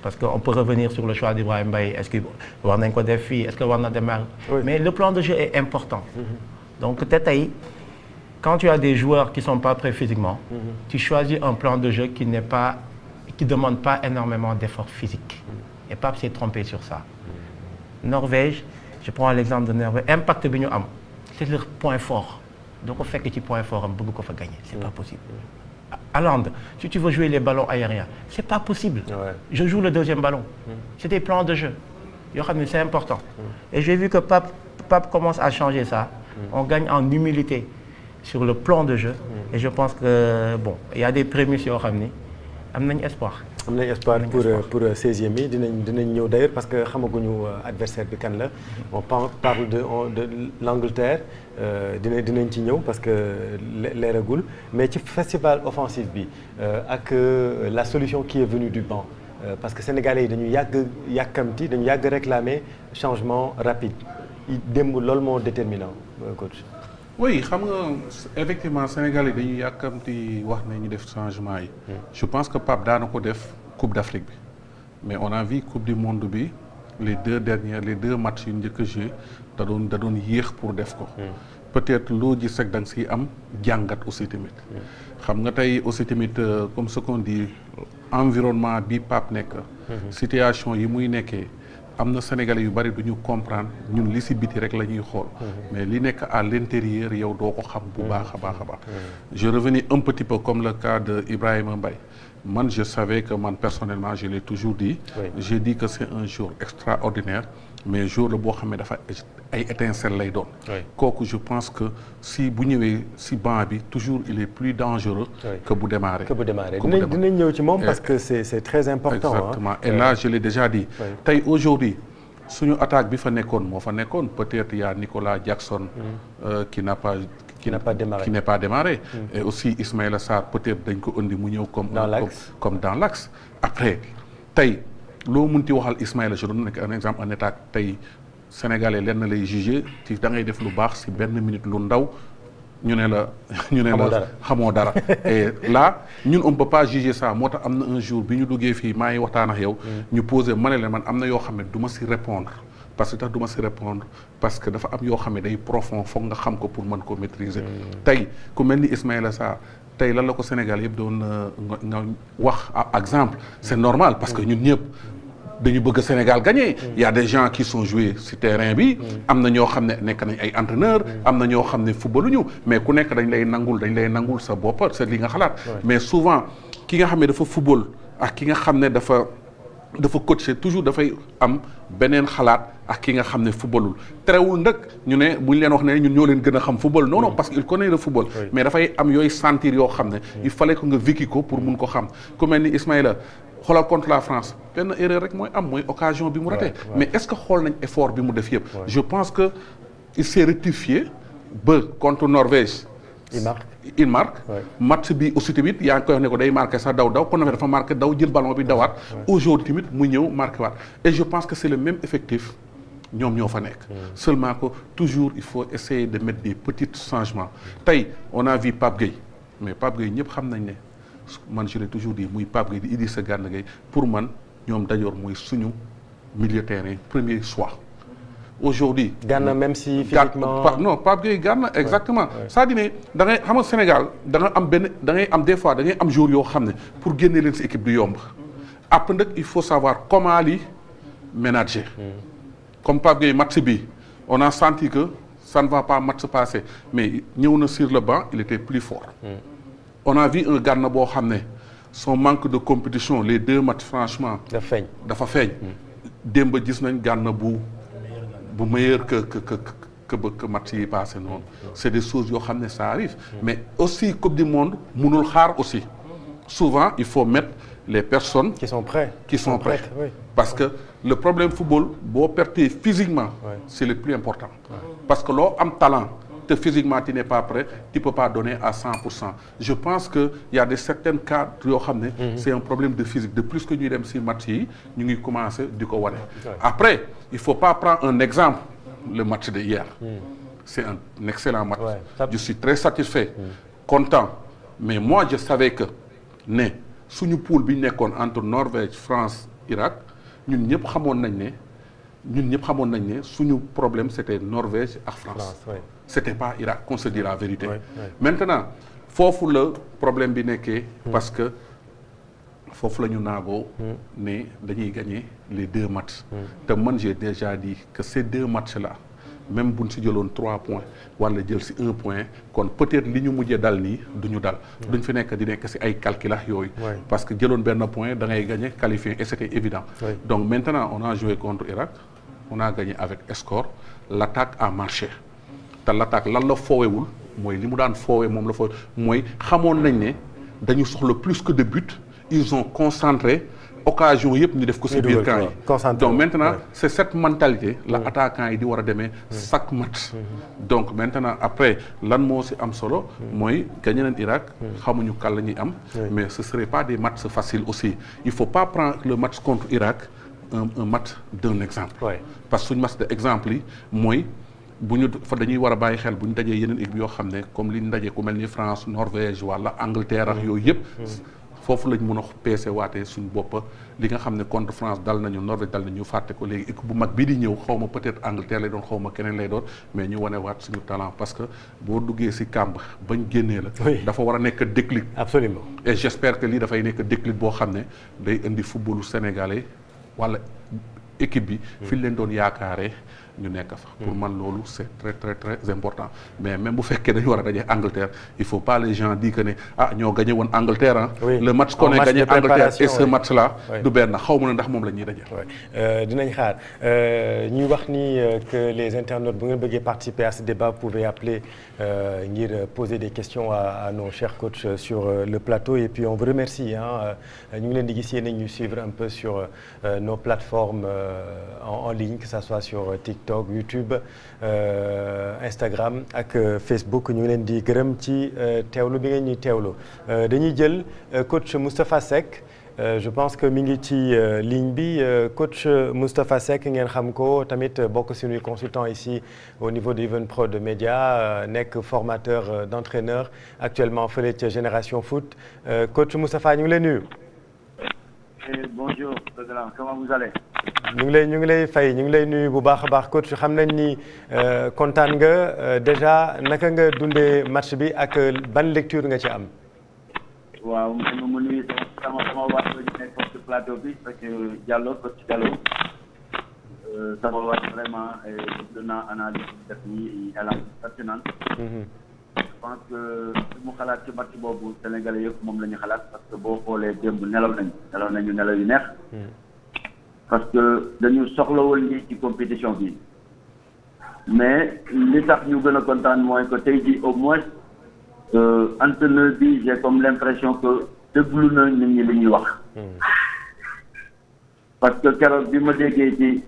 Parce qu'on peut revenir sur le choix d'Ibrahim Mbaye. Est-ce qu'il war nañ ko def fii? Est-ce que war na démarrer? Mais le plan de jeu est important. Donc peut-être quand tu as des joueurs qui ne sont pas prêts physiquement, tu choisis un plan de jeu qui demande pas énormément d'efforts physiques. Et Pape s'est trompé sur ça. Norvège, je prends l'exemple de Norvège, impact bi ñu am, c'est leur point fort. Donc on fait que ci point fort am bëgg ko fa gagner, c'est pas possible. Hollande, si tu veux jouer les ballons aériens, c'est pas possible. Je joue le deuxième ballon. C'est des plans de jeu. C'est important. Et j'ai vu que Pape commence à changer ça. On gagne en humilité sur le plan de jeu. Et je pense que bon, il y a des prémices yoo xam ni am nañ espoir. am nañ espoir pour 16e yi dinañ ñëw d'ailleurs parce que xamaguñu adversaire bi kan la. On parle de l'Angleterre dinañ ci ñëw parce que leeragul mais ci festival offensif bi ak la solution qui est venue du banc parce que sénégalais yi dañu yàkkamti dañu yàgg réclamer changement rapide démb loolu moo déterminant coach. Oui, xam nga effectivement Sénégal yi dañuy yàkkamti wax ne ñu def changement yi. Je pense que Pape daana ko def Coupe d'Afrique bi mais on a vu Coupe du Monde bi les deux matchs yu njëkk a joué da doon yéex pour def ko. Peut-être loo gis rek da nga siy am jàngat aussi tamit. Xam nga tey aussi tamit comme ce qu'on dit environnement bi Pape nekk. Situation yi muy nekkee. am na Sénégalais yu bari du ñu comprendre ñun li ci biti rek la ñuy xool mais li nekk à l'intérieur yow doo ko xam bu baax a baax. Je revenais un petit peu comme le cas de Ibrahima Mbaye man je savais que man personnellement je l'ai toujours dit j'ai dit que c'est un jour extraordinaire mais jour la boo xam ne dafa ay étincelle lay doon kooku je pense que si bu ñëwee si banc bi toujours il est plus dangereux que bu démarrer dinañ ñëw ci moom parce que c'est très important exactement et là je l'ai déjà dit tey aujourd'hui suñu attaque bi fa nekkoon moo fa nekkoon peut-être y a Nicolas Jackson qui n'est pas démarré et aussi Ismaïla Sarr peut-être dañ ko indi mu ñëw comme dans l'axe après tey loo munti waxal Ismaïla je donne un exemple en attaque tey Sénégalais lenn lay juger ci da ngay def lu baax si benn minute lu ndaw ñu ne la xamoo dara et là ñun on peut pas juger ça moo tax am na un jour bi ñu duggee fii maa ngi waxtaan ak yow ñu posé ma ne leen man am na yoo xam ne du ma si répondre parce que tax du ma si répondre parce que dafa am yoo xam ne day profond foog nga xam ko pour mën ko maîtriser tey ku mel ni Ismaïla Sarr tey lan la ko Sénégal yëpp doon nga wax exemple c'est normal parce que ñun ñëpp dañu bëgg Sénégal gagner il y a des gens qui sont joués ci terrain bi am na ñoo xam ne nekk nañ ay entraîneurs am na ñoo xam ne footballuñu mais ku nekk dañ lay nangul sa bopp c'est li nga xalaat mais souvent ki nga xam ne dafa football ak ki nga xam ne dafa coacher toujours dafay am beneen xalaat ak ki nga xam ne footballul terewul nag ñu ne bu ñu leen wax ne ñun ñoo leen gën a xam football non parce que il connaît le football mais dafay am yooyu sentir yoo xam ne il fallait que nga vécu ko pour mun ko xam ku mel ni Ismaïla xoolal contre la France benn erreur rek mooy occasion bi mu raté mais est-ce que xool nañ effort bi mu def yëpp je pense que il s'est rectifié ba contre Norvège il marque match bi aussi tamit yaa ngi koy wax ne ko day marqué sax daw kon na dafa marqué daw jël ballon bi dawaat aujourd'hui tamit mu ñëw marqué waat et je pense que c'est le même effectif ñoom ñoo fa nekk seulement que toujours il faut essayer de mettre des petits changements tey on a vu Pape Gueye mais Pape Gueye ñëpp xam nañ ne man je l'ai toujours dit muy Pape Gueye di Idrissa Gana Gueye pour man ñoom d'ailleurs mooy suñu milieu terrain premier choix aujourd'hui Gana même si physiquement non Pape Gueye Gana exactement c'est-à-dire ne da ngay xam nga Sénégal da ngay am des fois da ngay am jour yoo xam ne pour génne leen ci équipe du yomb après nag il faut savoir comment li ménager comme Pape Gueye match bi on a senti que ça ne va pas match passé mais ñëw na sur le banc il était plus fort on a vu un Gana boo xam ne son manque de compétition les deux matchs franchement dafa feeñ démb gis nañ Gana bu meilleur que match yi passé noonu c'est des choses yoo xam ne ça arrive mais aussi Coupe du Monde mënul xaar aussi souvent il faut mettre les personnes qui sont prêtes parce que le problème football boo pertee physiquement c'est le plus important parce que loo am talent te physiquement tu n'es pas prêt tu peux pas donner à 100%. Je pense que il y a des certains cas yoo xam ne c'est un problème de physique de plus que ñuy dem ci match yi ñu ngi commencer di ko wane après il faut pas prendre un exemple le match de hier c'est un excellent match je suis très satisfait content mais moi je savais que ne suñu poule bi ñu nekkoon entre Norvège France Irak ñun ñëpp xamoon nañ ne suñu problème c'était Norvège ak France. C'était pas Irak, qu'on se dit la vérité. Maintenant foofu la problème bi nekkee. parce que foofu la ñu naagoo. ne dañuy gagner les 2 matchs. te man j'ai déjà dit que ces 2 matchs là même buñ si jëloon 3 points wala jël si 1 point kon peut-être li ñu mujjee dal nii duñu dal. duñ fi nekk di nekk si ay calcul yooyu. parce que jëloon benn point da ngay gagner qualifié et c'était évident. Donc maintenant on a joué contre Irak on a gagné avec score l'attaque a marché te l'attaque lan la foowewul mooy li mu daan foowee moom la foowe mooy xamoon nañ ne dañu soxla plus que de buts ils ont concentré occasion yëpp ñu def ko ci biir camp yi donc maintenant c'est cette mentalité la attaquant yi di war a demee chaque match donc maintenant après lan moo ci am solo mooy gagné nañ Irak xamuñu kan la ñuy am mais ce serait pas des matchs faciles aussi il faut pas prendre le match contre Irak un match d'un exemple parce que suñu match de exemple yi mooy bu ñu fa dañuy war a bàyyi xel bu ñu dajee yeneen équipe yoo xam ne comme li ñu dajee ku mel ni France Norvège wala Angleterre ak yooyu yëpp foofu lañ mën a peese waatee suñu bopp li nga xam ne contre France dal nañu Norvège dal nañu fàtte ko léegi équipe bu mag bii di ñëw xaw ma peut-être Angleterre lay doon xaw ma keneen lay doon mais ñu wane waat suñu talent parce que boo duggee ci kàmb bañ génnee la dafa war a nekk déclic absolument et j'espère que lii dafay nekk déclic boo xam ne day indi footballu sénégalais wala équipe bi fi leen doon yaakaaree ñu nekk fa pour man loolu c'est très très très important mais même bu fekkee dañu war a daje Angleterre il faut pas les gens dire que ne ñoo gagné woon Angleterre le match qu'on a gagné Angleterre et ce match là du benn xaw ma ne ndax moom la ñuy daje dinañ xaar ñuy wax ni que les internautes bu ngeen bëggee participer à ce débat vous pouvez appeler ngir poser des questions à nos chers coachs sur le plateau et puis on vous remercie ñu ngi leen di gis yéen ñu suivre un peu sur nos plateformes en ligne que ça soit sur TikTok, YouTube, Instagram ak Facebook ñu ngi leen di gërëm ci teewlu bi ngeen ñuy teewlu dañuy jël coach Moustapha Seck je pense que mi ngi ci ligne bi coach Moustapha Seck ngeen xam ko tamit bokk suñuy consultant ici au niveau de Evenprod Média nekk formateur d'entraîneur actuellement fële ca Génération Foot coach Moustapha ñu ngi lay nuyu. Bonjour président, comment vous allez? ñu ngi lay fay ñu ngi lay nuyu bu baax a baax coach xam nañ ni kontaan nga déjà naka nga dundee match bi ak ban lecture nga ci am. waaw mu nuyu sama waa ñu nekk ci plateau bi parce que coach Diallo sama waa vraiment dina analyse def ni elle est pertinente. Je pense que mu xalaat ci match boobu Sénégalais yëpp moom la ñu xalaat parce que boo xoolee démb nelaw nañu nelaw yu neex. parce que dañu soxlawul lii ci compétition bi mais li tax ñu gën a kontaan mooy que tey jii au moins entraîneur bi j'ai comme l'impression que déglu na nit ñi li ñuy wax. parce que keroog bi ma déggee ci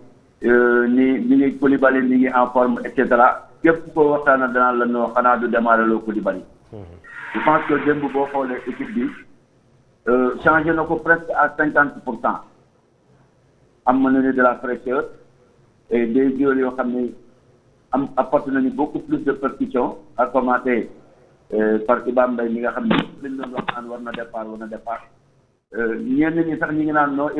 ni mi ngi Koulibaly mi ngi en forme et cetera képp koo waxtaanal danaa la noo xanaa du démarrer loo Koulibaly. je pense que démb boo xoolee équipe bi changé na ko presque à 50%. am nañu de la fraîcheur et des joueurs yoo xam ne apporté nañu beaucoup plus de percussion à commencer par Iba Mbaye mi nga xam ne liñ doon wax naan war na départ ñenn ñi sax ñi ngi naan non